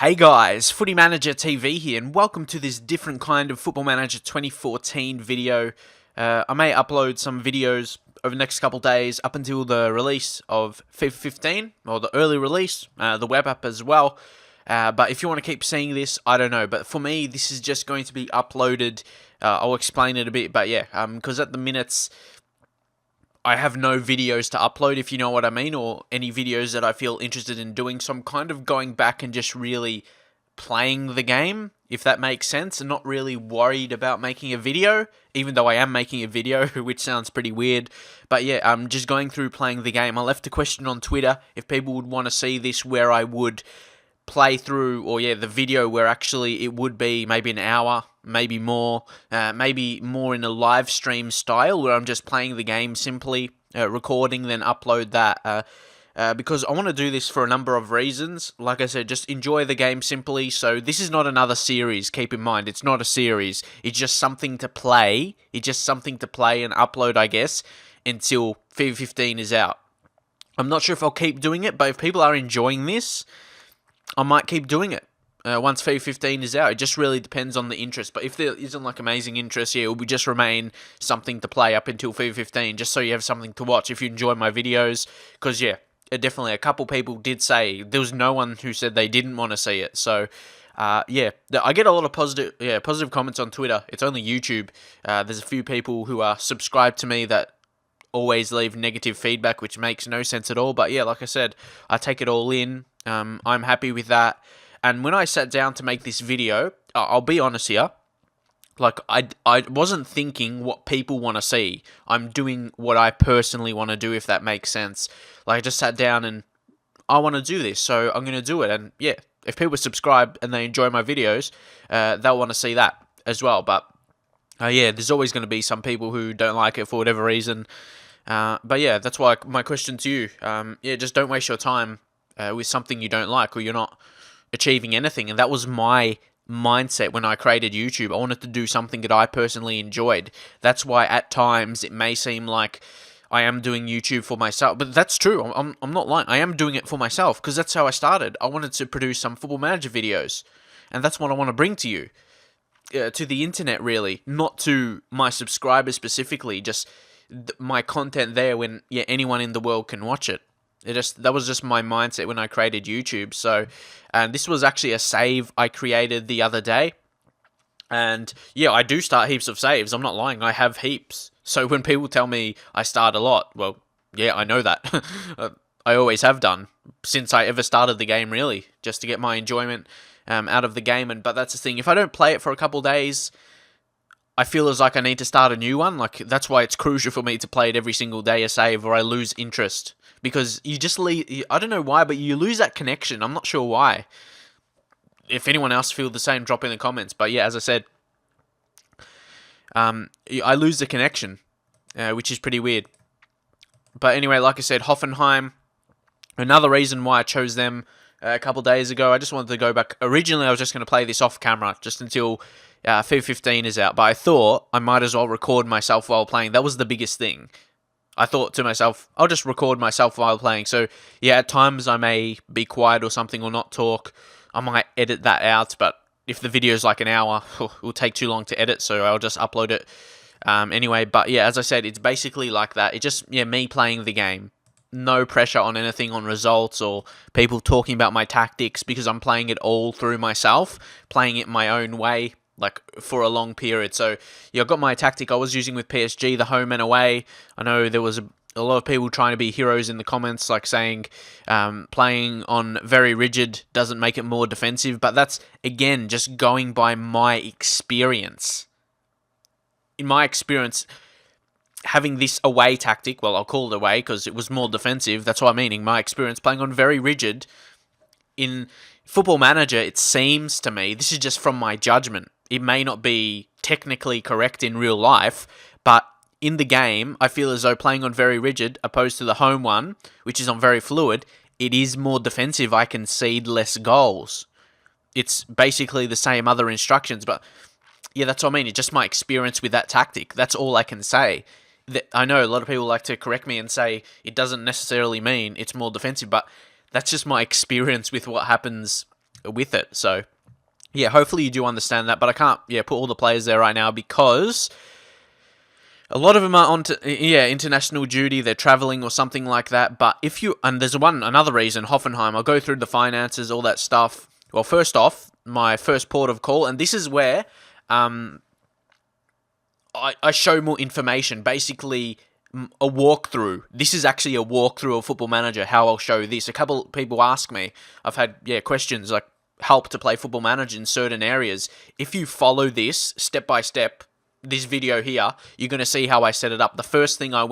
Hey guys, Footy Manager TV here, and welcome to this different kind of Football Manager 2014 video. I may upload some videos over the next couple days up until the release of FIFA 15, or the early release, the web app as well. But if you want to keep seeing this, I don't know. But for me, this is just going to be uploaded. I'll explain it a bit, but yeah, because at the minute, I have no videos to upload, if you know what I mean, or any videos that I feel interested in doing. So I'm kind of going back and just really playing the game, if that makes sense, and not really worried about making a video, even though I am making a video, which sounds pretty weird. But yeah, I'm just going through playing the game. I left a question on Twitter if people would want to see this, where I would play through, or yeah, the video where actually it would be maybe an hour, maybe more in a live stream style, where I'm just playing the game simply, recording, then upload that, because I want to do this for a number of reasons. Like I said, just enjoy the game simply. So this is not another series, keep in mind, it's not a series, it's just something to play, and upload, I guess, until FIFA 15 is out. I'm not sure if I'll keep doing it, but if people are enjoying this, I might keep doing it once FIFA 15 is out. It just really depends on the interest. But if there isn't like amazing interest, yeah, it will just remain something to play up until FIFA 15, just so you have something to watch if you enjoy my videos. Because yeah, definitely a couple people did say, there was no one who said they didn't want to see it. So yeah, I get a lot of positive comments on Twitter. It's only YouTube. There's a few people who are subscribed to me that always leave negative feedback, which makes no sense at all. But yeah, like I said, I take it all in. I'm happy with that. And when I sat down to make this video, I'll be honest here, like I wasn't thinking what people want to see. I'm doing what I personally want to do, if that makes sense. Like I just sat down and I want to do this, so I'm going to do it. And yeah, if people subscribe and they enjoy my videos, they'll want to see that as well. But yeah, there's always going to be some people who don't like it for whatever reason. But yeah, that's why my question to you, yeah, just don't waste your time with something you don't like, or you're not achieving anything. And that was my mindset when I created YouTube. I wanted to do something that I personally enjoyed. That's why at times it may seem like I am doing YouTube for myself, but that's true. I'm not lying. I am doing it for myself, because that's how I started. I wanted to produce some Football Manager videos, and that's what I want to bring to you. To the internet, really, not to my subscribers specifically, just my content there when anyone in the world can watch it. That was just my mindset when I created YouTube. So, and this was actually a save I created the other day. And yeah, I do start heaps of saves. I'm not lying. I have heaps. So when people tell me I start a lot, well, yeah, I know that. I always have done since I ever started the game, really, just to get my enjoyment out of the game. But that's the thing. If I don't play it for a couple days, I feel as like I need to start a new one. Like, that's why it's crucial for me to play it every single day, a save, or I lose interest. Because you just leave, I don't know why, but you lose that connection. I'm not sure why. If anyone else feels the same, drop in the comments. But yeah, as I said, I lose the connection, which is pretty weird. But anyway, like I said, Hoffenheim, another reason why I chose them a couple days ago. I just wanted to go back. Originally, I was just going to play this off camera just until FIFA 15 is out. But I thought I might as well record myself while playing. That was the biggest thing. I thought to myself, I'll just record myself while playing. So yeah, at times I may be quiet or something, or not talk. I might edit that out. But if the video is like an hour, it will take too long to edit. So I'll just upload it anyway. But yeah, as I said, it's basically like that. It's just me playing the game. No pressure on anything, on results, or people talking about my tactics, because I'm playing it all through myself, playing it my own way, like for a long period. So yeah, I've got my tactic I was using with PSG, the home and away. I know there was a lot of people trying to be heroes in the comments, like saying playing on very rigid doesn't make it more defensive, but that's, again, just going by my experience. In my experience, having this away tactic, well, I'll call it away because it was more defensive, that's what I'm meaning. My experience playing on very rigid in Football Manager, it seems to me, this is just from my judgment, it may not be technically correct in real life, but in the game, I feel as though playing on very rigid, opposed to the home one, which is on very fluid, it is more defensive. I concede less goals. It's basically the same other instructions, but yeah, that's what I mean. It's just my experience with that tactic. That's all I can say. I know a lot of people like to correct me and say it doesn't necessarily mean it's more defensive, but that's just my experience with what happens with it. So yeah, hopefully you do understand that, but I can't put all the players there right now because a lot of them are on international duty, they're traveling or something like that. But and there's another reason, Hoffenheim, I'll go through the finances, all that stuff. Well, first off, my first port of call, and this is where I show more information, basically a walkthrough. This is actually a walkthrough of Football Manager, how I'll show this. A couple people ask me, I've had questions like help to play Football Manager in certain areas. If you follow this step by step, this video here, you're going to see how I set it up. The first thing I'll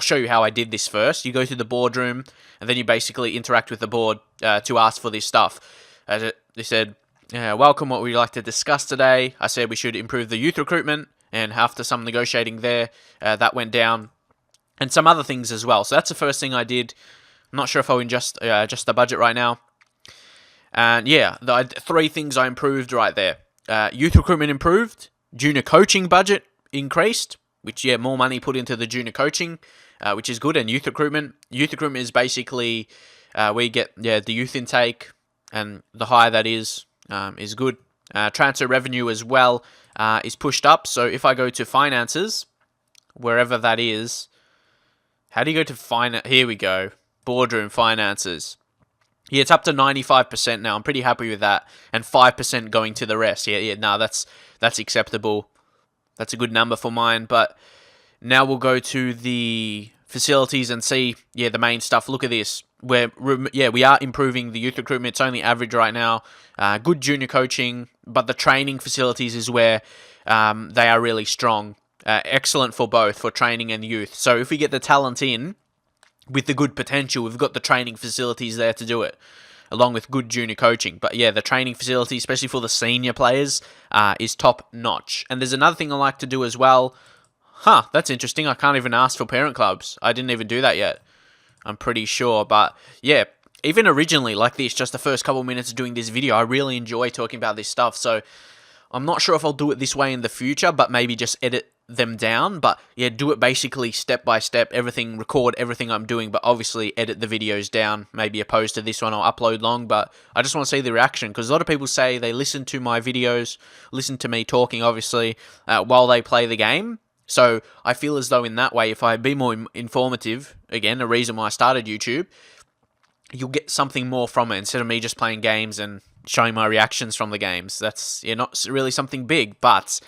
show you how I did this first. You go to the boardroom, and then you basically interact with the board to ask for this stuff. They said, welcome, what we'd like to discuss today. I said we should improve the youth recruitment, and after some negotiating there, that went down, and some other things as well. So that's the first thing I did. I'm not sure if I'll adjust the budget right now. And yeah, the 3 things I improved right there. Youth recruitment improved. Junior coaching budget increased, which, more money put into the junior coaching, which is good. And youth recruitment. Youth recruitment is basically where you get the youth intake, and the higher that is good. Transfer revenue as well is pushed up. So if I go to finances, wherever that is, how do you go to finance? Here we go. Boardroom finances. Yeah, it's up to 95% now. I'm pretty happy with that. And 5% going to the rest. That's acceptable. That's a good number for mine. But now we'll go to the facilities and see, the main stuff. Look at this. We are improving the youth recruitment. It's only average right now. Good junior coaching, but the training facilities is where they are really strong. Excellent for both, for training and youth. So if we get the talent in, with the good potential, we've got the training facilities there to do it, along with good junior coaching. But the training facility, especially for the senior players, is top notch. And there's another thing I like to do as well. That's interesting. I can't even ask for parent clubs. I didn't even do that yet, I'm pretty sure. But even originally like this, just the first couple minutes of doing this video, I really enjoy talking about this stuff. So I'm not sure if I'll do it this way in the future, but maybe just edit them down. But do it basically step by step, record everything I'm doing, but obviously edit the videos down, maybe opposed to this one I'll upload long. But I just want to see the reaction, because a lot of people say they listen to my videos, listen to me talking obviously while they play the game. So I feel as though in that way, if I be more informative, again, a reason why I started YouTube, you'll get something more from it instead of me just playing games and showing my reactions from the games. That's not really something big. But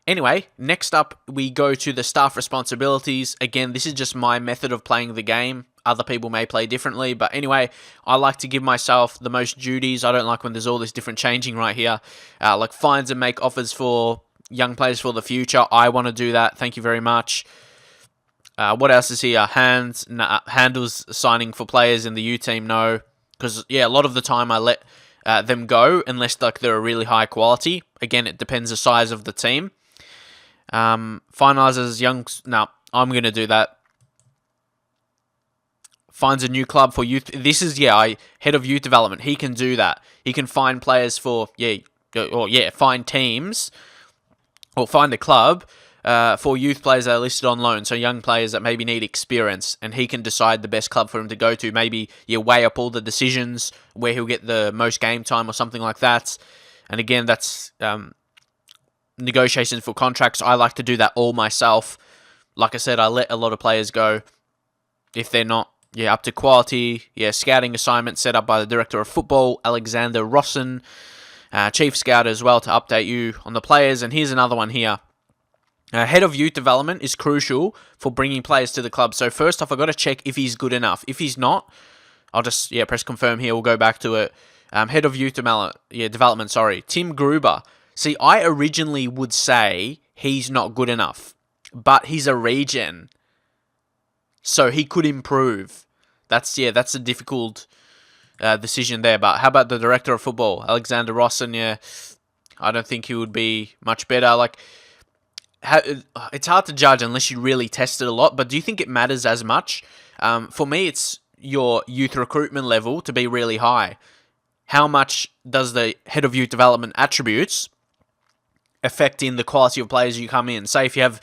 anyway, next up we go to the staff responsibilities. Again, this is just my method of playing the game. Other people may play differently, but anyway, I like to give myself the most duties. I don't like when there's all this different changing right here, like finds and make offers for young players for the future. I want to do that. Thank you very much. What else is here? Handles signing for players in the U team. No, because a lot of the time I let them go unless they're a really high quality. Again, it depends the size of the team. Finalizes young. No, I'm gonna do that. Finds a new club for youth. This is head of youth development. He can do that. He can find players for find teams or find a club for youth players that are listed on loan, so young players that maybe need experience, and he can decide the best club for him to go to. Maybe weigh up all the decisions, where he'll get the most game time or something like that. And again, that's negotiations for contracts. I like to do that all myself. Like I said, I let a lot of players go if they're not up to quality. Scouting assignment set up by the Director of Football, Alexander Rossen, Chief Scout as well, to update you on the players. And here's another one here. Head of youth development is crucial for bringing players to the club. So first off, I've got to check if he's good enough. If he's not, I'll just press confirm here. We'll go back to it. Head of youth development. Tim Gruber. See, I originally would say he's not good enough, but he's a regen, so he could improve. That's a difficult decision there. But how about the Director of Football, Alexander Rossen? I don't think he would be much better. It's hard to judge unless you really test it a lot, but do you think it matters as much? For me, it's your youth recruitment level to be really high. How much does the head of youth development attributes affect in the quality of players you come in? Say if you have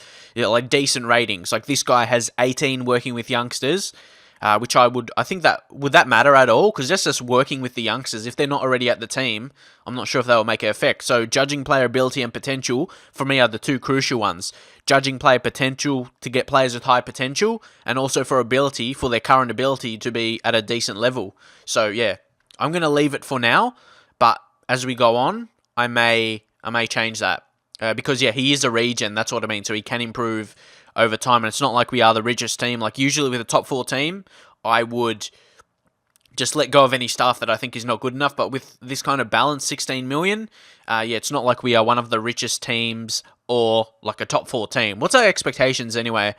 decent ratings, like this guy has 18 working with youngsters, which I think that, would that matter at all? Because just working with the youngsters, if they're not already at the team, I'm not sure if that will make an effect. So judging player ability and potential, for me, are the two crucial ones. Judging player potential to get players with high potential, and also for ability, for their current ability to be at a decent level. So yeah, I'm going to leave it for now, but as we go on, I may change that. Because yeah, he is a regen, that's what I mean, so he can improve over time, and it's not like we are the richest team. Like usually with a top 4 team, I would just let go of any stuff that I think is not good enough, but with this kind of balance, 16 million, yeah, it's not like we are one of the richest teams or like a top 4 team. What's our expectations anyway?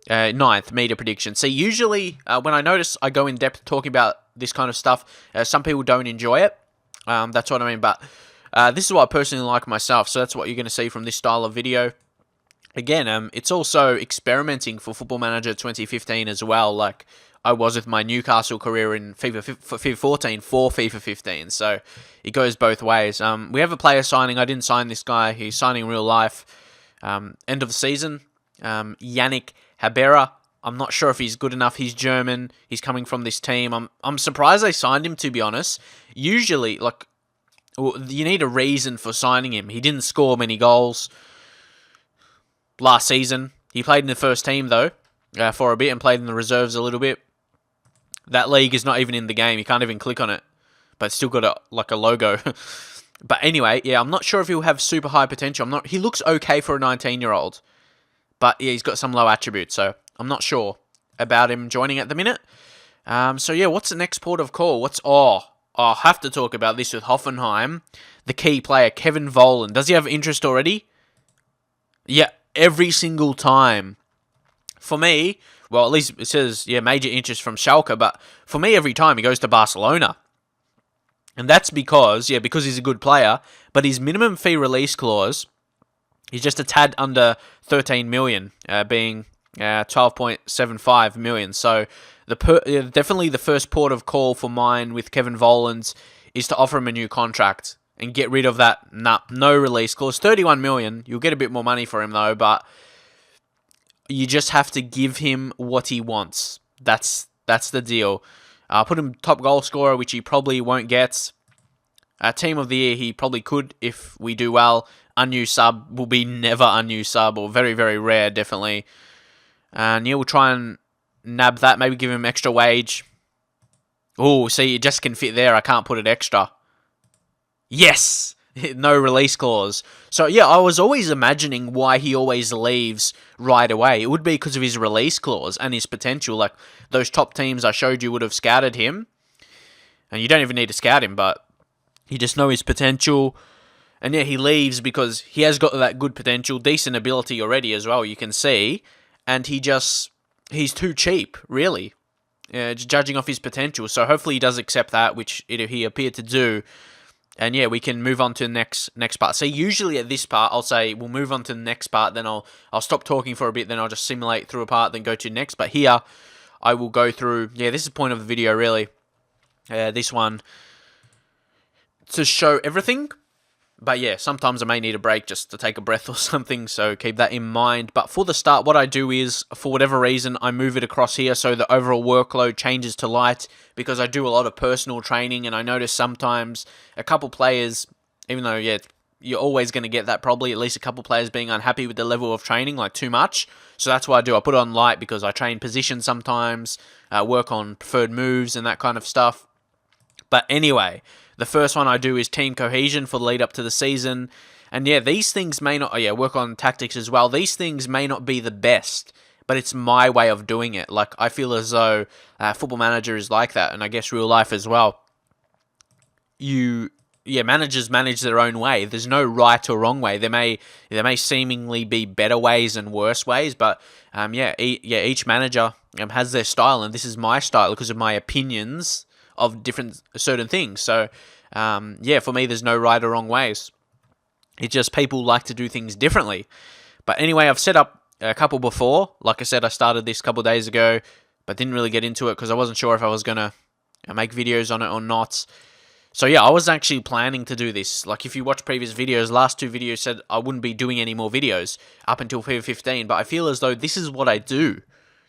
9th, media prediction. See, usually when I notice I go in depth talking about this kind of stuff, some people don't enjoy it. That's what I mean, but this is what I personally like myself, so that's what you're going to see from this style of video. Again, it's also experimenting for Football Manager 2015 as well, like I was with my Newcastle career in FIFA 14 for FIFA 15, so it goes both ways. We have a player signing. I didn't sign this guy. He's signing in real life. End of the season. Yannick Habera. I'm not sure if he's good enough. He's German. He's coming from this team. I'm surprised they signed him, to be honest. Usually, like, you need a reason for signing him. He didn't score many goals last season. He played in the first team, though, for a bit, and played in the reserves a little bit. That league is not even in the game. You can't even click on it. But it's still got a logo. But anyway, yeah, I'm not sure if he'll have super high potential. He looks okay for a 19-year-old. But yeah, he's got some low attributes, so I'm not sure about him joining at the minute. So yeah, what's the next port of call? I'll have to talk about this with Hoffenheim. The key player, Kevin Volland. Does he have interest already? Yeah, every single time. For me, well, at least it says, yeah, major interest from Schalke, but for me, every time he goes to Barcelona. And that's because he's a good player, but his minimum fee release clause is just a tad under 13 million, being 12.75 million. So definitely the first port of call for mine with Kevin Volland is to offer him a new contract and get rid of that no release clause. 31 million, you'll get a bit more money for him though, but you just have to give him what he wants. That's the deal. Put him top goal scorer, which he probably won't get. Team of the year, he probably could if we do well. Unused sub will be never unused sub, or very, very rare, definitely. And yeah, we'll try and nab that. Maybe give him extra wage. Oh, see, it just can fit there. I can't put it extra. Yes! No release clause. So yeah, I was always imagining why he always leaves right away. It would be because of his release clause and his potential. Like, those top teams I showed you would have scouted him. And you don't even need to scout him, but you just know his potential. And yeah, he leaves because he has got that good potential, decent ability already as well, you can see. And he's too cheap, really, judging off his potential. So hopefully he does accept that, which he appeared to do. And yeah, we can move on to the next part. So usually at this part, I'll say we'll move on to the next part, then I'll stop talking for a bit, then I'll just simulate through a part, then go to next. But here, I will go through, this is the point of the video, really. This one, to show everything. But yeah, sometimes I may need a break just to take a breath or something, so keep that in mind. But for the start, what I do is, for whatever reason, I move it across here so the overall workload changes to light, because I do a lot of personal training, and I notice sometimes a couple players, even though, you're always going to get that probably, at least a couple players being unhappy with the level of training, like too much. So that's what I do. I put it on light because I train position sometimes, work on preferred moves and that kind of stuff. But anyway, the first one I do is team cohesion for the lead up to the season. And yeah, these things may not, work on tactics as well. These things may not be the best, but it's my way of doing it. Like, I feel as though Football Manager is like that, and I guess real life as well. Managers manage their own way. There's no right or wrong way. There may seemingly be better ways and worse ways, but each manager has their style, and this is my style because of my opinions of certain things. So, for me, there's no right or wrong ways. It's just people like to do things differently. But anyway, I've set up a couple before. Like I said, I started this a couple days ago, but didn't really get into it because I wasn't sure if I was going to make videos on it or not. So yeah, I was actually planning to do this. Like, if you watch previous videos, last 2 videos said I wouldn't be doing any more videos up until FIFA 15, but I feel as though this is what I do.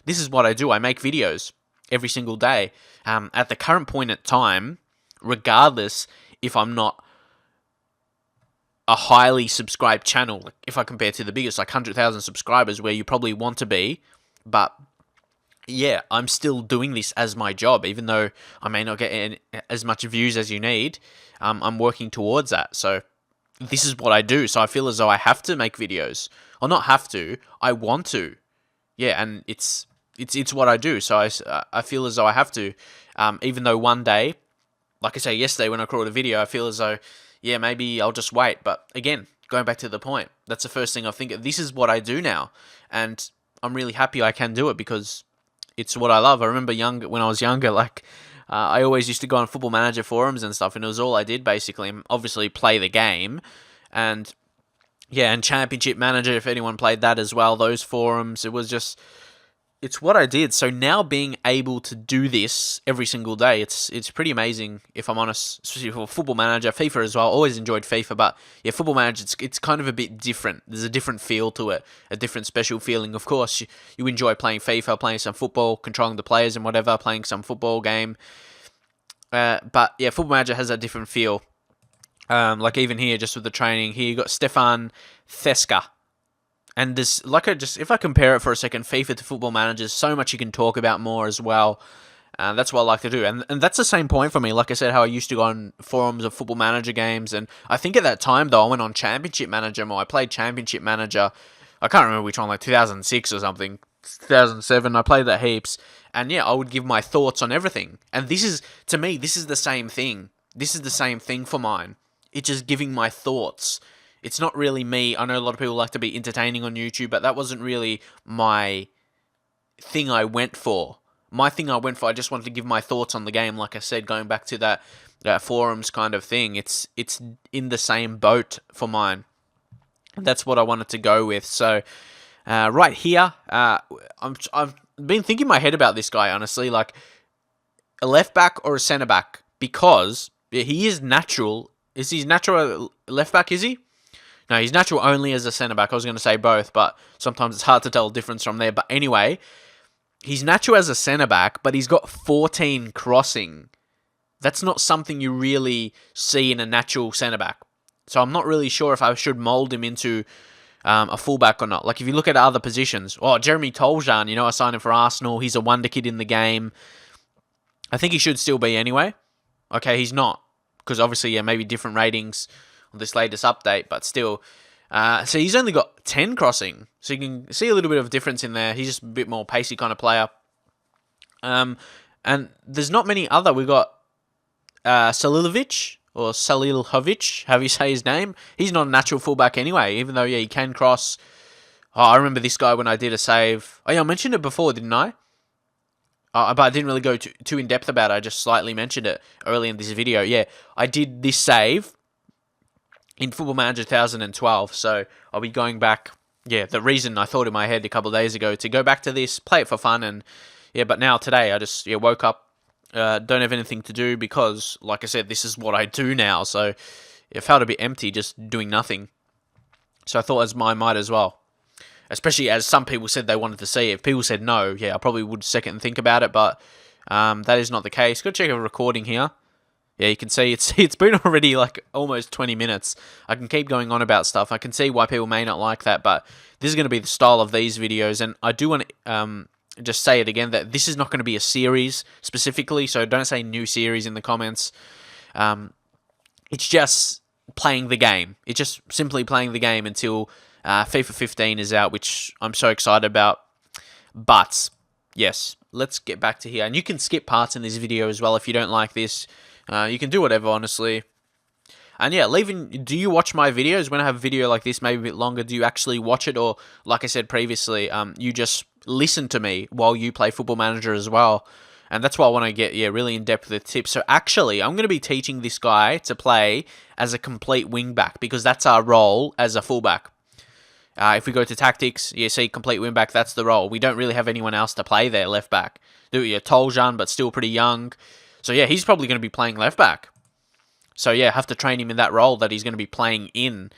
this is what I do. I make videos every single day. At the current point in time, regardless if I'm not a highly subscribed channel, like if I compare to the biggest, like 100,000 subscribers, where you probably want to be, but yeah, I'm still doing this as my job, even though I may not get as much views as you need. I'm working towards that. So this is what I do. So I feel as though I have to make videos, or not have to. I want to. Yeah, and it's what I do. So I feel as though I have to, even though one day, like I say, yesterday when I recorded a video, I feel as though, yeah, maybe I'll just wait. But again, going back to the point, that's the first thing I think. This is what I do now, and I'm really happy I can do it because it's what I love. I remember when I was younger, like I always used to go on Football Manager forums and stuff, and it was all I did basically. And obviously, play the game, and yeah, and Championship Manager, if anyone played that as well, those forums, it's what I did. So now being able to do this every single day, it's pretty amazing, if I'm honest, especially for Football Manager. FIFA as well, always enjoyed FIFA, but yeah, Football Manager, it's kind of a bit different. There's a different feel to it, a different special feeling. Of course, you enjoy playing FIFA, playing some football, controlling the players and whatever, playing some football game. But yeah, Football Manager has a different feel. Like even here, just with the training, here you got Stefan Theska. And this, if I compare it for a second, FIFA to Football Manager, so much you can talk about more as well. That's what I like to do. And that's the same point for me. Like I said, how I used to go on forums of Football Manager games. And I think at that time, though, I went on Championship Manager more. I played Championship Manager. I can't remember which one, like 2006 or something. 2007. I played that heaps. And yeah, I would give my thoughts on everything. And to me, this is the same thing. This is the same thing for mine. It's just giving my thoughts. It's not really me. I know a lot of people like to be entertaining on YouTube, but that wasn't really my thing I went for. My thing I went for, I just wanted to give my thoughts on the game. Like I said, going back to that forums kind of thing, it's in the same boat for mine. And that's what I wanted to go with. So right here, I've been thinking in my head about this guy, honestly, like a left back or a centre back, because he is natural. Is he natural left back, is he? No, he's natural only as a centre-back. I was going to say both, but sometimes it's hard to tell the difference from there. But anyway, he's natural as a centre-back, but he's got 14 crossing. That's not something you really see in a natural centre-back. So I'm not really sure if I should mould him into a fullback or not. Like, if you look at other positions, Jeremy Toljan, I signed him for Arsenal. He's a wonder kid in the game. I think he should still be anyway. Okay, he's not, because obviously, yeah, maybe different ratings on this latest update, but still. So he's only got 10 crossing, so you can see a little bit of difference in there. He's just a bit more pacey kind of player. And there's not many other. We've got Salilovic, or Salilhovic, however you say his name. He's not a natural fullback anyway, even though, yeah, he can cross. I remember this guy when I did a save. Oh, yeah, I mentioned it before, didn't I? But I didn't really go too in-depth about it. I just slightly mentioned it early in this video. Yeah, I did this save in Football Manager 2012, so I'll be going back. Yeah, the reason I thought in my head a couple of days ago to go back to this, play it for fun, and yeah, but now today I just woke up, don't have anything to do because, like I said, this is what I do now, so it felt a bit empty just doing nothing. So I thought I might as well. Especially as some people said they wanted to see it. If people said no, yeah, I probably would second think about it, but that is not the case. Go check a recording here. Yeah, you can see it's been already like almost 20 minutes. I can keep going on about stuff. I can see why people may not like that, but this is going to be the style of these videos, and I do want to just say it again that this is not going to be a series specifically, so don't say new series in the comments. It's just playing the game. It's just simply playing the game until FIFA 15 is out, which I'm so excited about. But yes, let's get back to here. And you can skip parts in this video as well if you don't like this. You can do whatever, honestly. And yeah, do you watch my videos? When I have a video like this, maybe a bit longer, do you actually watch it? Or, like I said previously, you just listen to me while you play Football Manager as well? And that's why I want to get, really in-depth with tips. So actually, I'm going to be teaching this guy to play as a complete wing-back, because that's our role as a fullback. If we go to tactics, you see complete wing-back, that's the role. We don't really have anyone else to play there, left-back. Toljan, but still pretty young. So yeah, he's probably going to be playing left-back. So yeah, have to train him in that role that he's going to be playing in.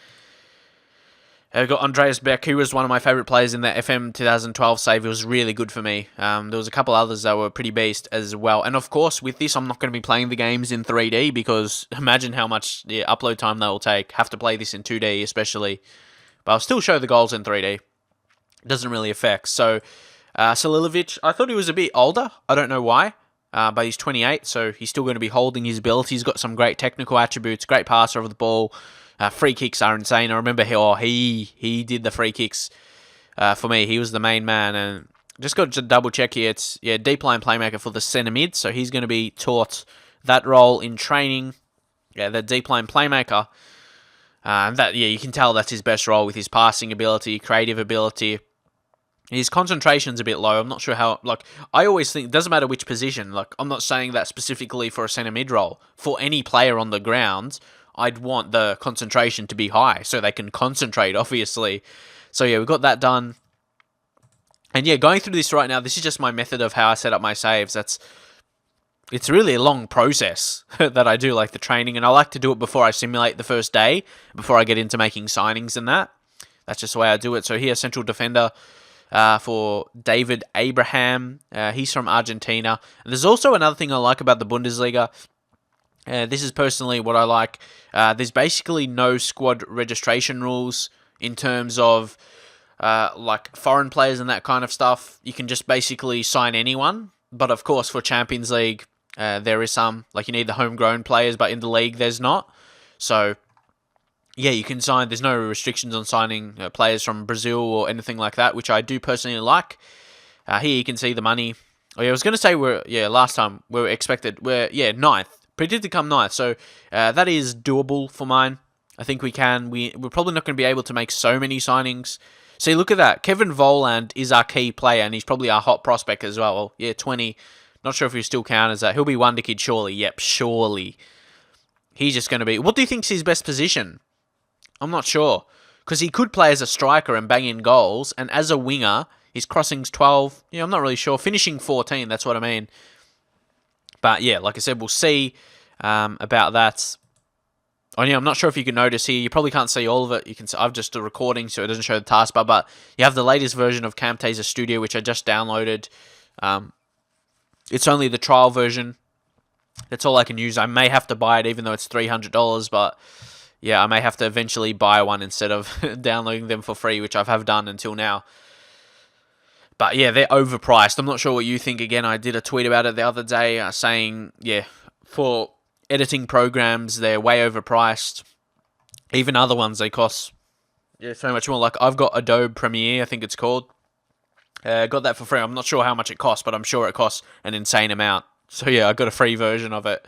I got Andreas Beck, who was one of my favourite players in the FM 2012 save. It was really good for me. There was a couple others that were pretty beast as well. And of course, with this, I'm not going to be playing the games in 3D because imagine how much upload time that will take. Have to play this in 2D especially. But I'll still show the goals in 3D. It doesn't really affect. So, Salilovic, I thought he was a bit older. I don't know why. But he's 28, so he's still going to be holding his ability. He's got some great technical attributes, great passer of the ball. Free kicks are insane. I remember he did the free kicks for me. He was the main man. And just got to double check here. It's deep line playmaker for the centre mid. So he's going to be taught that role in training. Yeah, the deep line playmaker. You can tell that's his best role with his passing ability, creative ability. His concentration's a bit low. I'm not sure how. I always think it doesn't matter which position. I'm not saying that specifically for a centre mid role. For any player on the ground, I'd want the concentration to be high so they can concentrate, obviously. So, yeah, we've got that done. And, yeah, going through this right now, this is just my method of how I set up my saves. It's really a long process that I do, like the training. And I like to do it before I simulate the first day, before I get into making signings and that. That's just the way I do it. So, here, central defender for David Abraham. He's from Argentina. And there's also another thing I like about the Bundesliga. This is personally what I like. There's basically no squad registration rules in terms of foreign players and that kind of stuff. You can just basically sign anyone. But of course, for Champions League, there is some. You need the homegrown players, but in the league, there's not. So, yeah, you can sign. There's no restrictions on signing players from Brazil or anything like that, which I do personally like. Here you can see the money. Oh, yeah, I was going to say last time we were expected. Ninth. Predicted to come ninth, so that is doable for mine. I think we can. We're probably not going to be able to make so many signings. See, look at that. Kevin Volland is our key player, and he's probably our hot prospect as well. 20. Not sure if he still count as that. He'll be Wonder Kid, surely. Yep, surely. He's just going to be... What do you think's his best position? I'm not sure. Because he could play as a striker and bang in goals, and as a winger, his crossing's 12. Yeah, I'm not really sure. Finishing 14, that's what I mean. But yeah, like I said, we'll see about that. Oh yeah, I'm not sure if you can notice here. You probably can't see all of it. You can. I've just a recording, so it doesn't show the taskbar. But you have the latest version of Camtasia Studio, which I just downloaded. It's only the trial version. That's all I can use. I may have to buy it, even though it's $300. But yeah, I may have to eventually buy one instead of downloading them for free, which I have done until now. But yeah, they're overpriced. I'm not sure what you think. Again, I did a tweet about it the other day saying, for editing programs, they're way overpriced. Even other ones, they cost so much more. Like, I've got Adobe Premiere, I think it's called. Got that for free. I'm not sure how much it costs, but I'm sure it costs an insane amount. So yeah, I got a free version of it.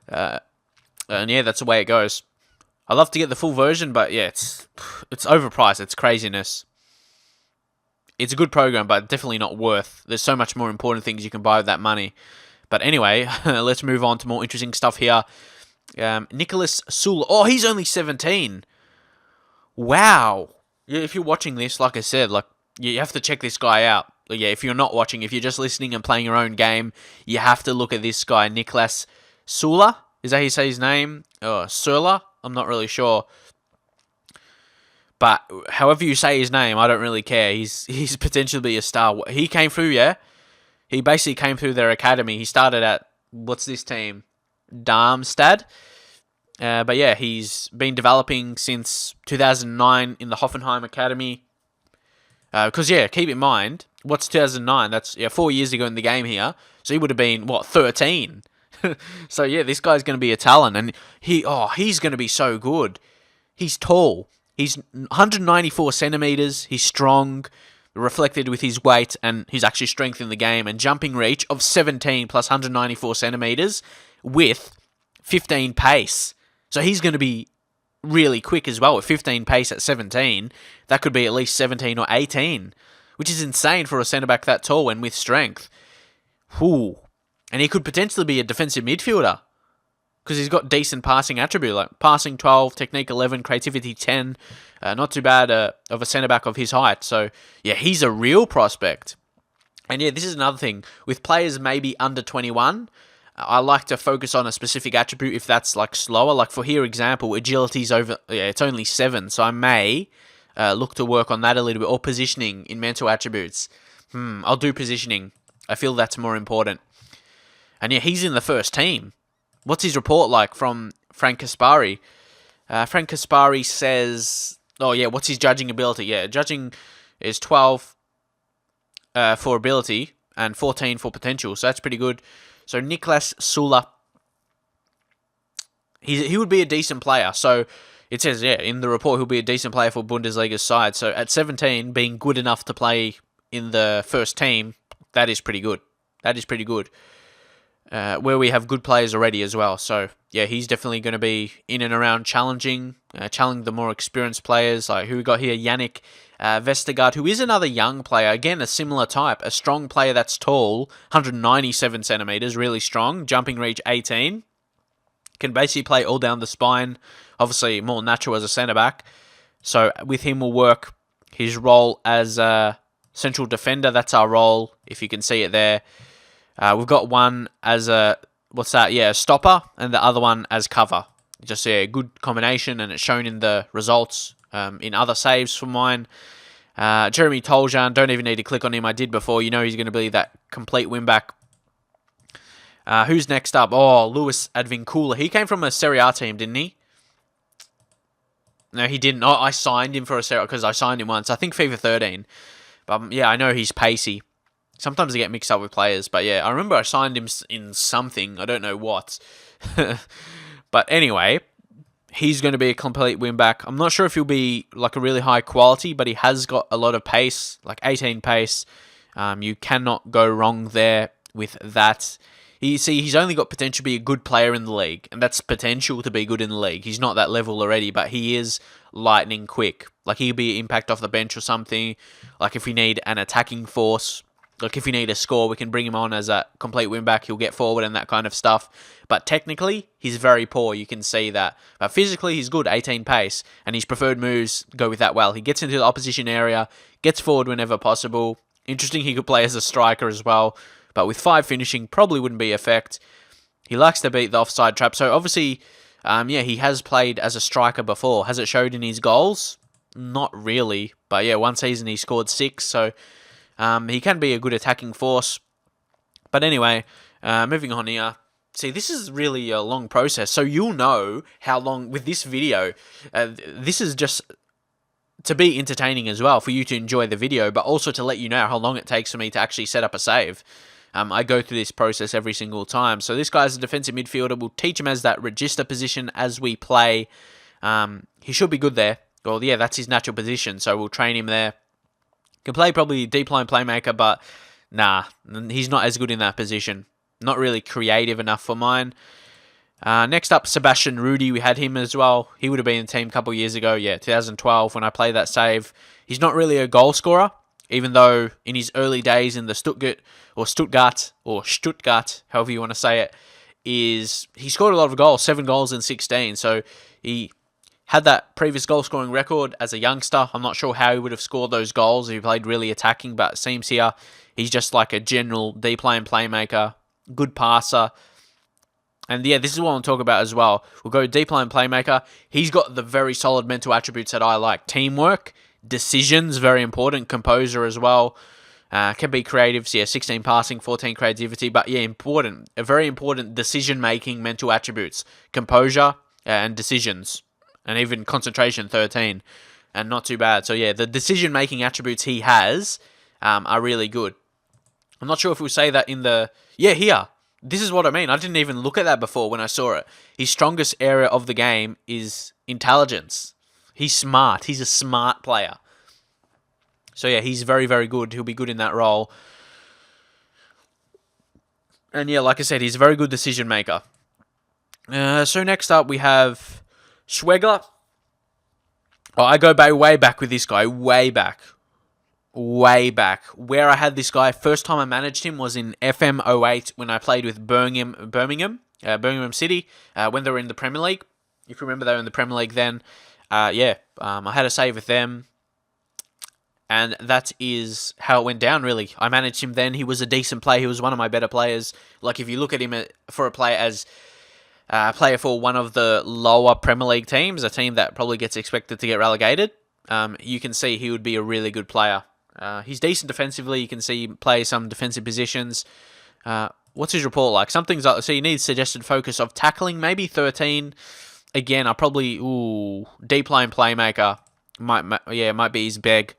And yeah, that's the way it goes. I love to get the full version, but yeah, it's overpriced. It's craziness. It's a good program, but definitely not worth. There's so much more important things you can buy with that money. But anyway, let's move on to more interesting stuff here. Nicholas Sula. Oh, he's only 17. Wow. Yeah, if you're watching this, like I said, you have to check this guy out. Yeah, if you're not watching, if you're just listening and playing your own game, you have to look at this guy, Nicholas Sula. Is that how you say his name? Sula? I'm not really sure. But however you say his name, I don't really care. He's potentially a star. He came through, yeah? He basically came through their academy. He started at, what's this team? Darmstadt. But yeah, he's been developing since 2009 in the Hoffenheim academy. Because yeah, keep in mind, what's 2009? That's 4 years ago in the game here. So he would have been, 13? So yeah, this guy's going to be a talent. And he's going to be so good. He's tall. He's 194 centimeters. He's strong, reflected with his weight and his actually strength in the game, and jumping reach of 17 plus 194 centimeters with 15 pace. So he's going to be really quick as well with 15 pace at 17. That could be at least 17 or 18, which is insane for a centre-back that tall and with strength. Whew. And he could potentially be a defensive midfielder, because he's got decent passing attribute, like passing 12, technique 11, creativity 10. Not too bad of a centre-back of his height. So, yeah, he's a real prospect. And, yeah, this is another thing. With players maybe under 21, I like to focus on a specific attribute if that's, slower. Like, for here example, agility's over... Yeah, it's only 7, so I may look to work on that a little bit, or positioning in mental attributes. I'll do positioning. I feel that's more important. And yeah, he's in the first team. What's his report like from Frank Kaspari? Frank Kaspari says, oh yeah, what's his judging ability? Yeah, judging is 12 for ability and 14 for potential, so that's pretty good. So Niklas Sula, he would be a decent player. So it says, yeah, in the report, he'll be a decent player for Bundesliga's side. So at 17, being good enough to play in the first team, that is pretty good. That is pretty good. Where we have good players already as well. So yeah, he's definitely going to be in and around challenging the more experienced players. Like who we got here, Yannick Vestergaard, who is another young player. Again, a similar type, a strong player that's tall, 197 centimeters, really strong, jumping reach 18. Can basically play all down the spine. Obviously, more natural as a centre back. So with him will work his role as a central defender. That's our role, if you can see it there. We've got one as a, a stopper, and the other one as cover. Just a good combination, and it's shown in the results in other saves for mine. Jeremy Toljan, don't even need to click on him. I did before. You know he's going to be that complete win-back. Who's next up? Oh, Luis Advincula. He came from a Serie A team, didn't he? No, he didn't. Oh, I signed him for a Serie A because I signed him once. I think FIFA 13. But yeah, I know he's pacey. Sometimes I get mixed up with players, but yeah, I remember I signed him in something. I don't know what. But anyway, he's going to be a complete win-back. I'm not sure if he'll be like a really high quality, but he has got a lot of pace, like 18 pace. You cannot go wrong there with that. He's only got potential to be a good player in the league, and that's potential to be good in the league. He's not that level already, but he is lightning quick. Like he'll be impact off the bench or something. Like if we need an attacking force, like if we need a score, we can bring him on as a complete win-back. He'll get forward and that kind of stuff. But technically, he's very poor. You can see that. But physically, he's good, 18 pace, and his preferred moves go with that well. He gets into the opposition area, gets forward whenever possible. Interesting, he could play as a striker as well. But with 5 finishing, probably wouldn't be effect. He likes to beat the offside trap. So obviously, he has played as a striker before. Has it showed in his goals? Not really. But yeah, one season he scored 6. So he can be a good attacking force. But anyway, moving on here. See, this is really a long process. So you'll know how long with this video. This is just to be entertaining as well, for you to enjoy the video, but also to let you know how long it takes for me to actually set up a save. I go through this process every single time. So this guy's a defensive midfielder. We'll teach him as that register position as we play. He should be good there. Well, yeah, that's his natural position, so we'll train him there. Can play probably deep line playmaker, but nah, he's not as good in that position. Not really creative enough for mine. Next up, Sebastian Rudy. We had him as well. He would have been in the team a couple of years ago. Yeah, 2012 when I played that save. He's not really a goal scorer, even though in his early days in the Stuttgart, however you want to say it, he scored a lot of goals, 7 goals in 16. So he had that previous goal scoring record as a youngster. I'm not sure how he would have scored those goals if he played really attacking, but it seems here he's just like a general deep line playmaker, good passer. And yeah, this is what I'll talk about as well. We'll go deep line playmaker. He's got the very solid mental attributes that I like. Teamwork, decisions, very important. Composure as well. Can be creative. So yeah, 16 passing, 14 creativity. But yeah, very important decision-making mental attributes. Composure and decisions. And even concentration, 13. And not too bad. So yeah, the decision-making attributes he has are really good. I'm not sure if we'll say that in the... Yeah, here. This is what I mean. I didn't even look at that before when I saw it. His strongest area of the game is intelligence. He's smart. He's a smart player. So yeah, he's very, very good. He'll be good in that role. And yeah, like I said, he's a very good decision maker. So next up we have Schwegler. Oh, I go way back with this guy. Way back. Where I had this guy, first time I managed him was in FM 08 when I played with Birmingham City, when they were in the Premier League. If you remember, they were in the Premier League then. I had a save with them. And that is how it went down, really. I managed him then. He was a decent player. He was one of my better players. Like, if you look at him for a player as player for one of the lower Premier League teams, a team that probably gets expected to get relegated, you can see he would be a really good player. He's decent defensively. You can see he plays some defensive positions. What's his report like? Something's like, so he needs suggested focus of tackling, maybe 13. Again, I probably, deep line playmaker. Might be his beg.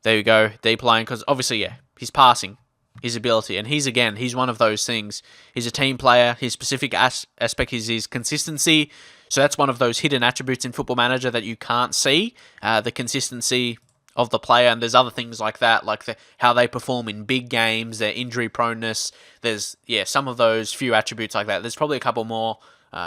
There you go, deep line, because obviously, he's passing, his ability, and he's one of those things. He's a team player. His specific aspect is his consistency. So that's one of those hidden attributes in Football Manager that you can't see, the consistency of the player, and there's other things like that, like how they perform in big games, their injury proneness. There's, some of those few attributes like that. There's probably a couple more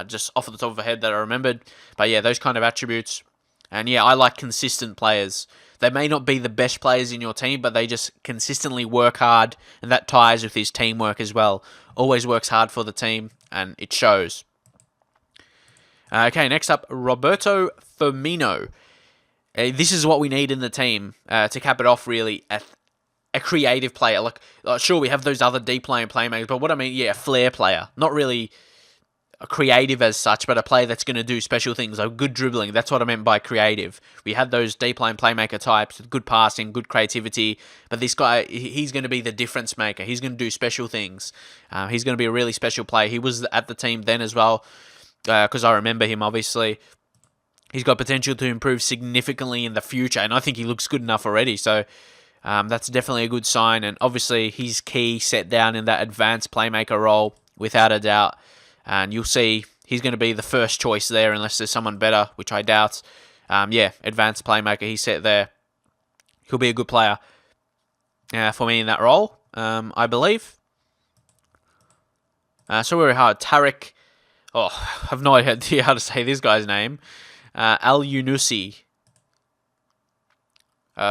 just off the top of my head that I remembered, but those kind of attributes. And I like consistent players. They may not be the best players in your team, but they just consistently work hard, and that ties with his teamwork as well. Always works hard for the team, and it shows. Okay, next up, Roberto Firmino. This is what we need in the team to cap it off, really. A creative player. Sure, we have those other deep line playmakers, but what I mean, a flair player. Not really a creative as such, but a player that's going to do special things, like good dribbling. That's what I meant by creative. We had those deep line playmaker types, good passing, good creativity, but this guy, he's going to be the difference maker. He's going to do special things. He's going to be a really special player. He was at the team then as well, because I remember him, obviously. He's got potential to improve significantly in the future, and I think he looks good enough already, so that's definitely a good sign, and obviously he's key set down in that advanced playmaker role, without a doubt. And you'll see he's going to be the first choice there unless there's someone better, which I doubt. Advanced playmaker, he's set there. He'll be a good player for me in that role, I believe. So we're hard. Tarek, I have no idea how to say this guy's name. Al-Yunusi.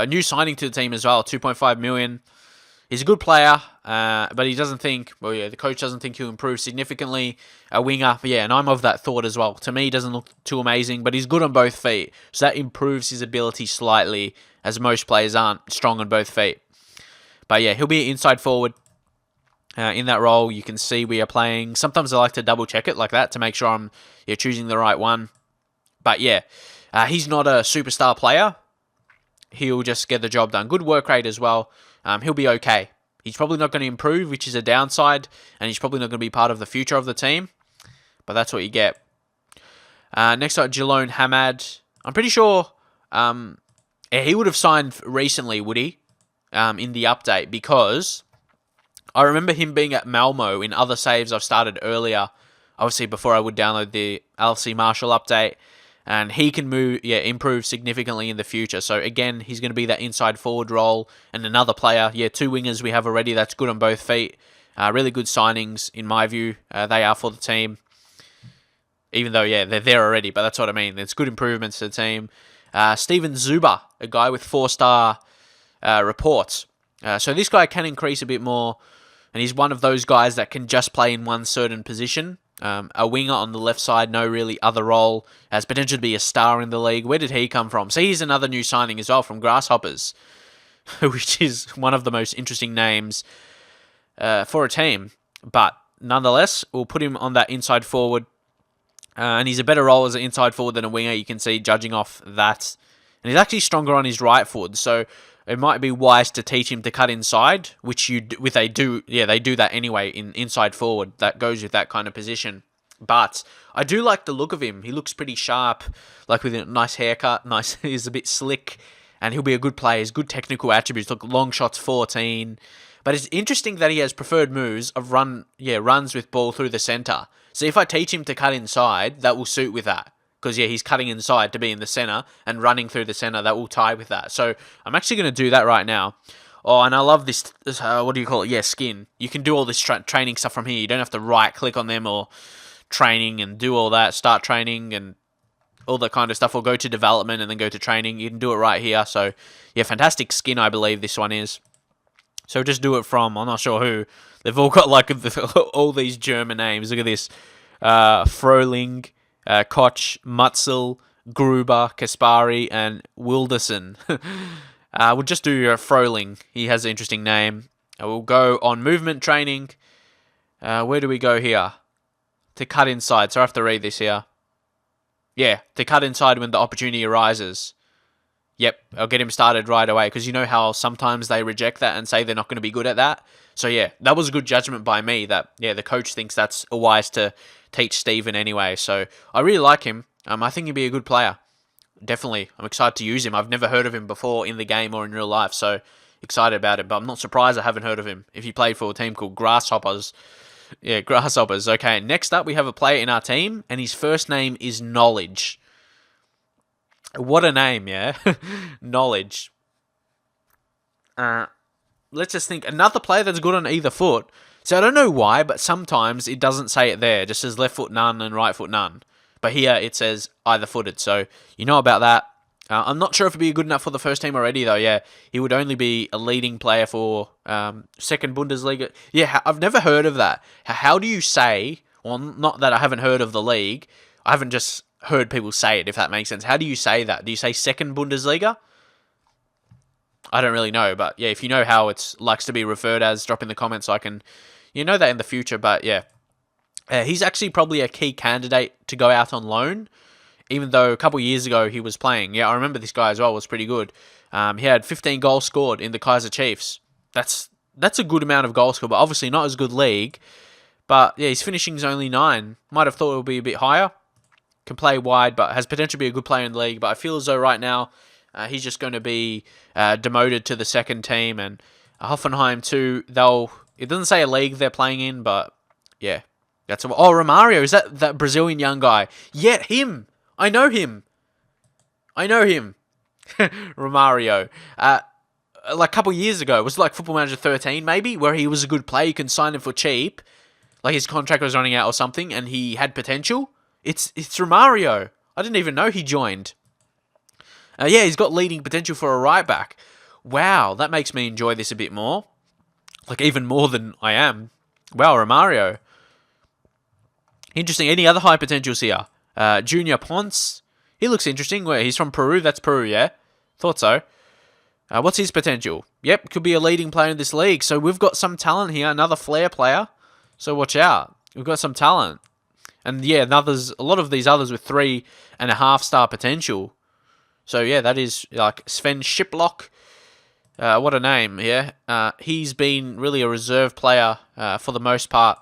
New signing to the team as well, 2.5 million. He's a good player, but he doesn't think, the coach doesn't think he'll improve significantly. A winger, and I'm of that thought as well. To me, he doesn't look too amazing, but he's good on both feet. So that improves his ability slightly, as most players aren't strong on both feet. But he'll be inside forward in that role. You can see we are playing. Sometimes I like to double check it like that to make sure I'm choosing the right one. But he's not a superstar player. He'll just get the job done. Good work rate as well. He'll be okay. He's probably not going to improve, which is a downside, and he's probably not going to be part of the future of the team. But that's what you get. Next up, Jalone Hamad. I'm pretty sure he would have signed recently, would he? In the update, because I remember him being at Malmo in other saves I've started earlier, obviously before I would download the LC Marshall update. And he can improve significantly in the future. So again, he's going to be that inside forward role. And another player, two wingers we have already. That's good on both feet. Really good signings, in my view. They are for the team. Even though, they're there already. But that's what I mean. It's good improvements to the team. Steven Zuber, a guy with 4-star reports. So this guy can increase a bit more. And he's one of those guys that can just play in one certain position. A winger on the left side, no really other role, has potential to be a star in the league. Where did he come from? So he's another new signing as well from Grasshoppers, which is one of the most interesting names for a team. But nonetheless, we'll put him on that inside forward. And he's a better role as an inside forward than a winger, you can see, judging off that. And he's actually stronger on his right foot, so it might be wise to teach him to cut inside, which they do that anyway in inside forward. That goes with that kind of position. But I do like the look of him. He looks pretty sharp, like with a nice haircut. He's a bit slick, and he'll be a good player. He's good technical attributes. Look, long shots 14. But it's interesting that he has preferred moves of runs with ball through the center. So if I teach him to cut inside, that will suit with that. Because, he's cutting inside to be in the center and running through the center. That will tie with that. So I'm actually going to do that right now. Oh, and I love this what do you call it? Skin. You can do all this training stuff from here. You don't have to right-click on them or training and do all that. Start training and all that kind of stuff. Or go to development and then go to training. You can do it right here. So, fantastic skin, I believe this one is. So just do it from, I'm not sure who. They've all got all these German names. Look at this. Froling. Koch, Mutzel, Gruber, Kaspari, and Wilderson. We'll just do Froling. He has an interesting name. We'll go on movement training. Where do we go here? To cut inside. So I have to read this here. To cut inside when the opportunity arises. Yep, I'll get him started right away, because you know how sometimes they reject that and say they're not going to be good at that. So yeah, that was a good judgment by me that, yeah, the coach thinks that's wise to teach Steven anyway. So I really like him. I think he'd be a good player. Definitely. I'm excited to use him. I've never heard of him before in the game or in real life, so excited about it. But I'm not surprised I haven't heard of him if he played for a team called Grasshoppers. Yeah, Grasshoppers. Okay, next up we have a player in our team, and his first name is Knowledge. What a name, yeah? Knowledge. Let's just think. Another player that's good on either foot. So I don't know why, but sometimes it doesn't say it there. It just says left foot none and right foot none. But here it says either footed. So you know about that. I'm not sure if it'd be good enough for the first team already, though. Yeah, he would only be a leading player for second Bundesliga. Yeah, I've never heard of that. How do you say? Well, not that I haven't heard of the league. I haven't just heard people say it, if that makes sense. How do you say that? Do you say second Bundesliga? I don't really know, but yeah, if you know how it likes to be referred as, drop in the comments so I can, know that in the future. But yeah, he's actually probably a key candidate to go out on loan, even though a couple of years ago he was playing. Yeah, I remember this guy as well, was pretty good. He had 15 goals scored in the Kaiser Chiefs. That's a good amount of goals scored, but obviously not as good league. But yeah, his finishing's only 9. Might have thought it would be a bit higher. Can play wide, but has potential to be a good player in the league. But I feel as though right now he's just going to be demoted to the second team. And Hoffenheim too, it doesn't say a league they're playing in, but yeah. Romario, is that Brazilian young guy? Yeah, him. I know him. Romario. Like a couple years ago, it was like Football Manager 13 maybe, where he was a good player. You can sign him for cheap. Like his contract was running out or something, and he had potential. It's Romario. I didn't even know he joined. Yeah, he's got leading potential for a right back. Wow, that makes me enjoy this a bit more. Like even more than I am. Wow, Romario. Interesting. Any other high potentials here? Junior Ponce. He looks interesting. Where he's from Peru. That's Peru, yeah. Thought so. What's his potential? Yep, could be a leading player in this league. So we've got some talent here. Another flair player. So watch out. We've got some talent. And yeah, a lot of these others with 3.5-star potential. So yeah, that is like Sven Shiplock. What a name, yeah. He's been really a reserve player for the most part.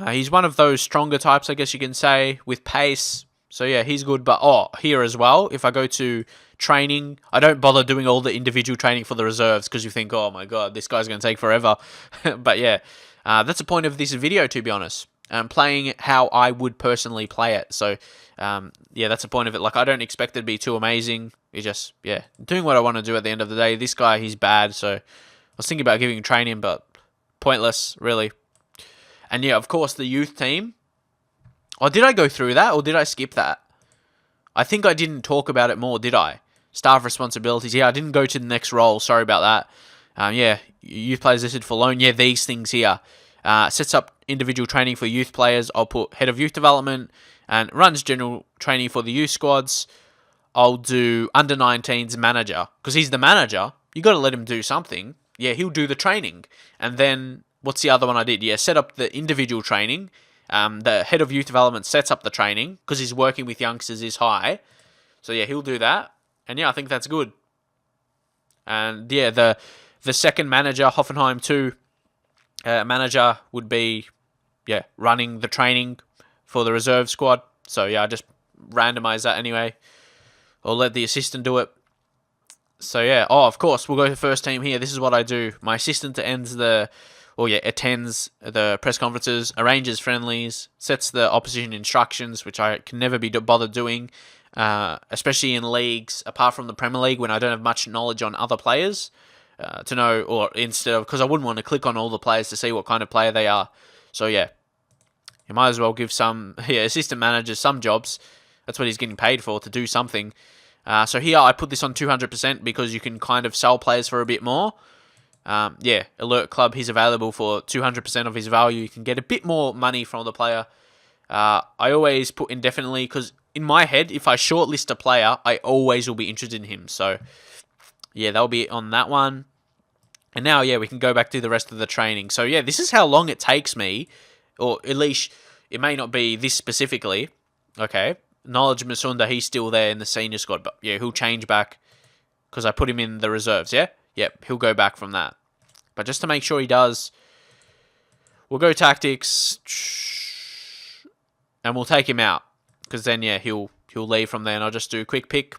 He's one of those stronger types, I guess you can say, with pace. So yeah, he's good. But here as well, if I go to training, I don't bother doing all the individual training for the reserves because you think, oh my god, this guy's going to take forever. But yeah, that's the point of this video, to be honest. Playing how I would personally play it. So yeah, that's the point of it. Like, I don't expect it to be too amazing. It's just, yeah, doing what I want to do at the end of the day. This guy, he's bad. So I was thinking about giving him training, but pointless, really. And yeah, of course, the youth team. Oh, did I go through that or did I skip that? I think I didn't talk about it more, did I? Staff responsibilities. Yeah, I didn't go to the next role. Sorry about that. Yeah, youth players listed for loan. Yeah, these things here. Sets up individual training for youth players. I'll put head of youth development and runs general training for the youth squads. I'll do under 19s manager because he's the manager. You got to let him do something. Yeah, he'll do the training. And then what's the other one I did? Yeah, set up the individual training. The head of youth development sets up the training because he's working with youngsters is high. So yeah, he'll do that. And yeah, I think that's good. And yeah, the second manager, Hoffenheim 2 manager would be, yeah, running the training for the reserve squad. So yeah, I just randomize that anyway. Or let the assistant do it. So yeah, of course, we'll go to first team here. This is what I do. My assistant attends the press conferences, arranges friendlies, sets the opposition instructions, which I can never be bothered doing, especially in leagues apart from the Premier League when I don't have much knowledge on other players to know, or instead of, because I wouldn't want to click on all the players to see what kind of player they are. So yeah, you might as well give some assistant managers some jobs. That's what he's getting paid for, to do something. So here I put this on 200% because you can kind of sell players for a bit more. Yeah, Alert Club, he's available for 200% of his value. You can get a bit more money from the player. I always put indefinitely because in my head, if I shortlist a player, I always will be interested in him. So yeah, that'll be on that one. And now, yeah, we can go back to the rest of the training. So yeah, this is how long it takes me, or at least it may not be this specifically. Okay, Knowledge Masunda, he's still there in the senior squad. But yeah, he'll change back because I put him in the reserves, yeah? Yep, he'll go back from that. But just to make sure he does, we'll go tactics. And we'll take him out. Because then, yeah, he'll leave from there. And I'll just do a quick pick.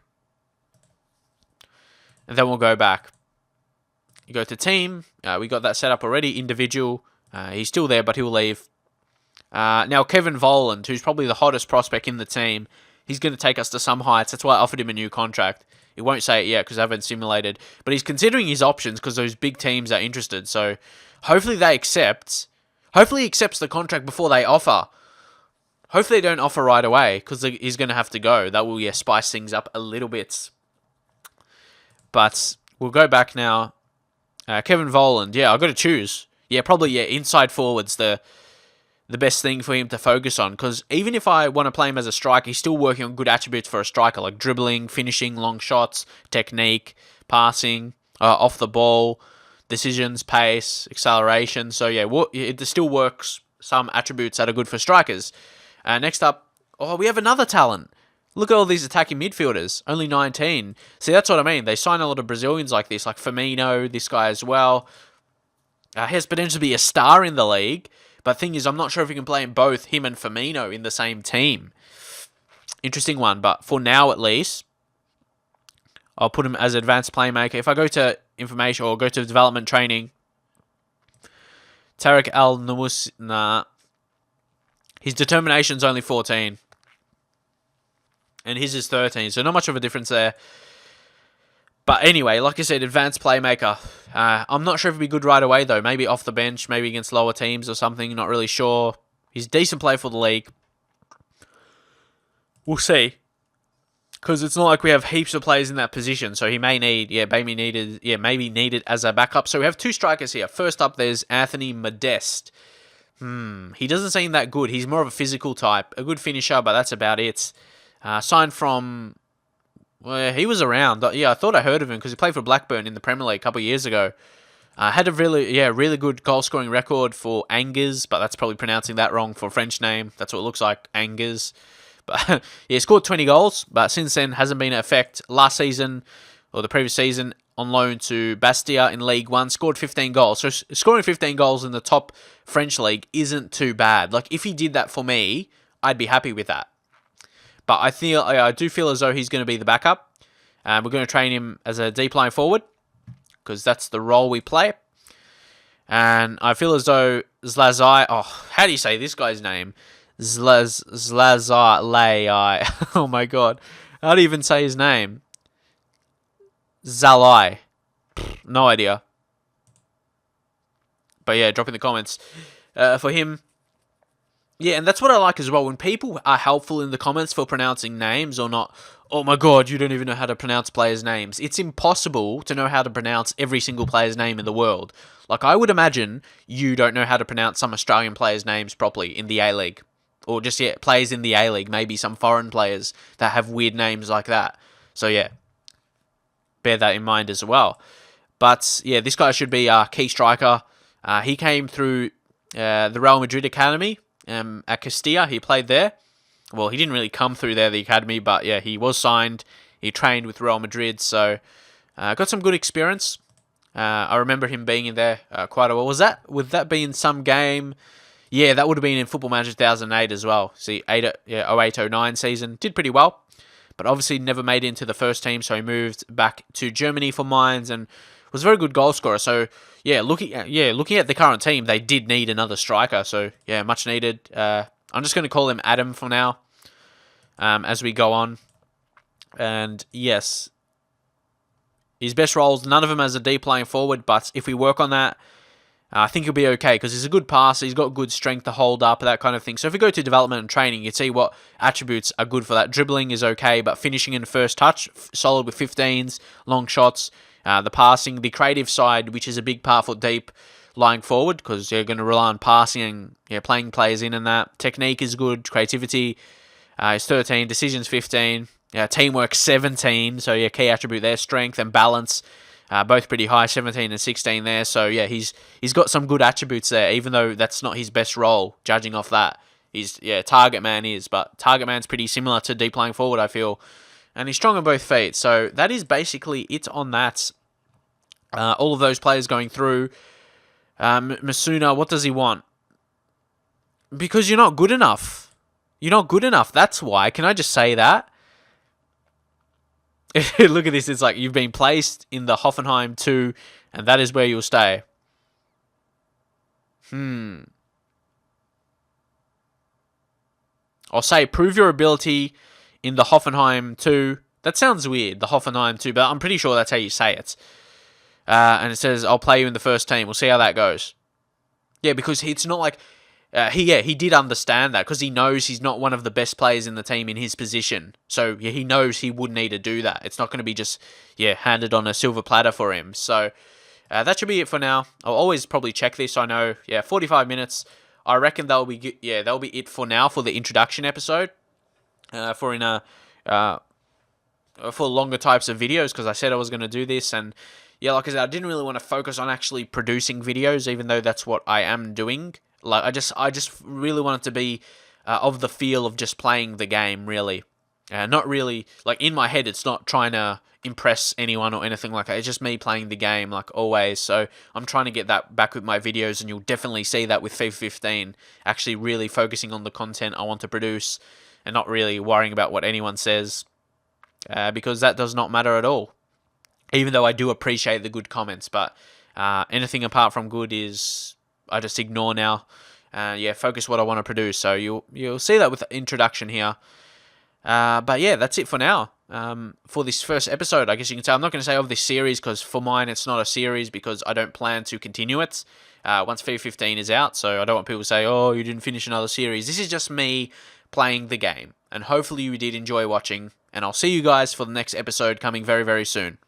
And then we'll go back. You go to team. We got that set up already. Individual. He's still there, but he'll leave. Now, Kevin Volland, who's probably the hottest prospect in the team, he's going to take us to some heights. That's why I offered him a new contract. He won't say it yet because I haven't simulated. But he's considering his options because those big teams are interested. So hopefully they accept. Hopefully he accepts the contract before they offer. Hopefully they don't offer right away because he's going to have to go. That will, spice things up a little bit. But we'll go back now. Kevin Volland, I've got to choose. Probably, inside forward's the best thing for him to focus on. Because even if I want to play him as a striker, he's still working on good attributes for a striker, like dribbling, finishing, long shots, technique, passing, off the ball, decisions, pace, acceleration. So, it still works some attributes that are good for strikers. Next up, we have another talent. Look at all these attacking midfielders. Only 19. See, that's what I mean. They sign a lot of Brazilians like this, like Firmino, this guy as well. He has potential to be a star in the league. But the thing is, I'm not sure if we can play both him and Firmino in the same team. Interesting one. But for now, at least, I'll put him as advanced playmaker. If I go to information or go to development training, Tarek Al-Namus, his determination's only 14. And his is 13. So not much of a difference there. But anyway, like I said, advanced playmaker. I'm not sure if he'd be good right away, though. Maybe off the bench, maybe against lower teams or something. Not really sure. He's a decent player for the league. We'll see. Because it's not like we have heaps of players in that position. So he may need, maybe needed as a backup. So we have two strikers here. First up, there's Anthony Modeste. He doesn't seem that good. He's more of a physical type. A good finisher, but that's about it. Signed from... Well, he was around. I thought I heard of him because he played for Blackburn in the Premier League a couple of years ago. Had a really good goal-scoring record for Angers, but that's probably pronouncing that wrong for a French name. That's what it looks like, Angers. But he scored 20 goals, but since then hasn't been in effect. Last season, or the previous season, on loan to Bastia in League 1, scored 15 goals. So scoring 15 goals in the top French league isn't too bad. Like, if he did that for me, I'd be happy with that. But I do feel as though he's going to be the backup. We're going to train him as a deep line forward because that's the role we play. And I feel as though Zlazai... how do you say this guy's name? Zlazai. Oh my god. How do you even say his name? Zalai. No idea. But drop in the comments. For him... and that's what I like as well. When people are helpful in the comments for pronouncing names or not, oh my god, you don't even know how to pronounce players' names. It's impossible to know how to pronounce every single player's name in the world. Like, I would imagine you don't know how to pronounce some Australian players' names properly in the A-League. Or just, players in the A-League. Maybe some foreign players that have weird names like that. So, bear that in mind as well. But, this guy should be a key striker. He came through the Real Madrid Academy. At Castilla, he played there. Well, he didn't really come through there, the academy, but he was signed. He trained with Real Madrid, so got some good experience. I remember him being in there quite a while. Would that be in some game? Yeah, that would have been in Football Manager 2008 as well. See, 08-09 season. Did pretty well, but obviously never made it into the first team, so he moved back to Germany for Mainz and was a very good goal scorer. So, looking at the current team, they did need another striker. So, much needed. I'm just going to call him Adam for now as we go on. And, yes, his best roles, none of them as a deep playing forward, but if we work on that, I think he'll be okay because he's a good passer. He's got good strength to hold up, that kind of thing. So if we go to development and training, you see what attributes are good for that. Dribbling is okay, but finishing in first touch, solid with 15s, long shots. The passing, the creative side, which is a big part for deep lying forward because you're going to rely on passing and playing players in and that. Technique is good. Creativity is 13. Decisions 15. Teamwork 17. So key attribute there. Strength and balance, both pretty high, 17 and 16 there. So he's got some good attributes there, even though that's not his best role. Judging off that, Target Man is, but Target Man's pretty similar to deep lying forward, I feel. And he's strong on both feet. So that is basically it on that. All of those players going through. Masuna, what does he want? Because you're not good enough. You're not good enough. That's why. Can I just say that? Look at this. It's like you've been placed in the Hoffenheim 2, and that is where you'll stay. I'll say prove your ability in the Hoffenheim 2. That sounds weird, the Hoffenheim 2, but I'm pretty sure that's how you say it. And it says, I'll play you in the first team. We'll see how that goes. Yeah, because it's not like... he did understand that because he knows he's not one of the best players in the team in his position. So, yeah, he knows he would need to do that. It's not going to be just, handed on a silver platter for him. So, that should be it for now. I'll always probably check this. I know, 45 minutes. I reckon that'll be it for now for the introduction episode. For longer types of videos, because I said I was going to do this, and like I said, I didn't really want to focus on actually producing videos, even though that's what I am doing. Like I just really want it to be of the feel of just playing the game, really. Not really, like in my head, it's not trying to impress anyone or anything like that. It's just me playing the game, like always. So I'm trying to get that back with my videos, and you'll definitely see that with FIFA 15. Actually really focusing on the content I want to produce, and not really worrying about what anyone says. Because that does not matter at all. Even though I do appreciate the good comments, but anything apart from good is I just ignore now. Focus what I want to produce. So you'll see that with the introduction here. But yeah, that's it for now. For this first episode, I guess you can say I'm not going to say of this series because for mine it's not a series because I don't plan to continue it once FIFA 15 is out. So I don't want people to say, "Oh, you didn't finish another series." This is just me playing the game, and hopefully you did enjoy watching. And I'll see you guys for the next episode coming very, very soon.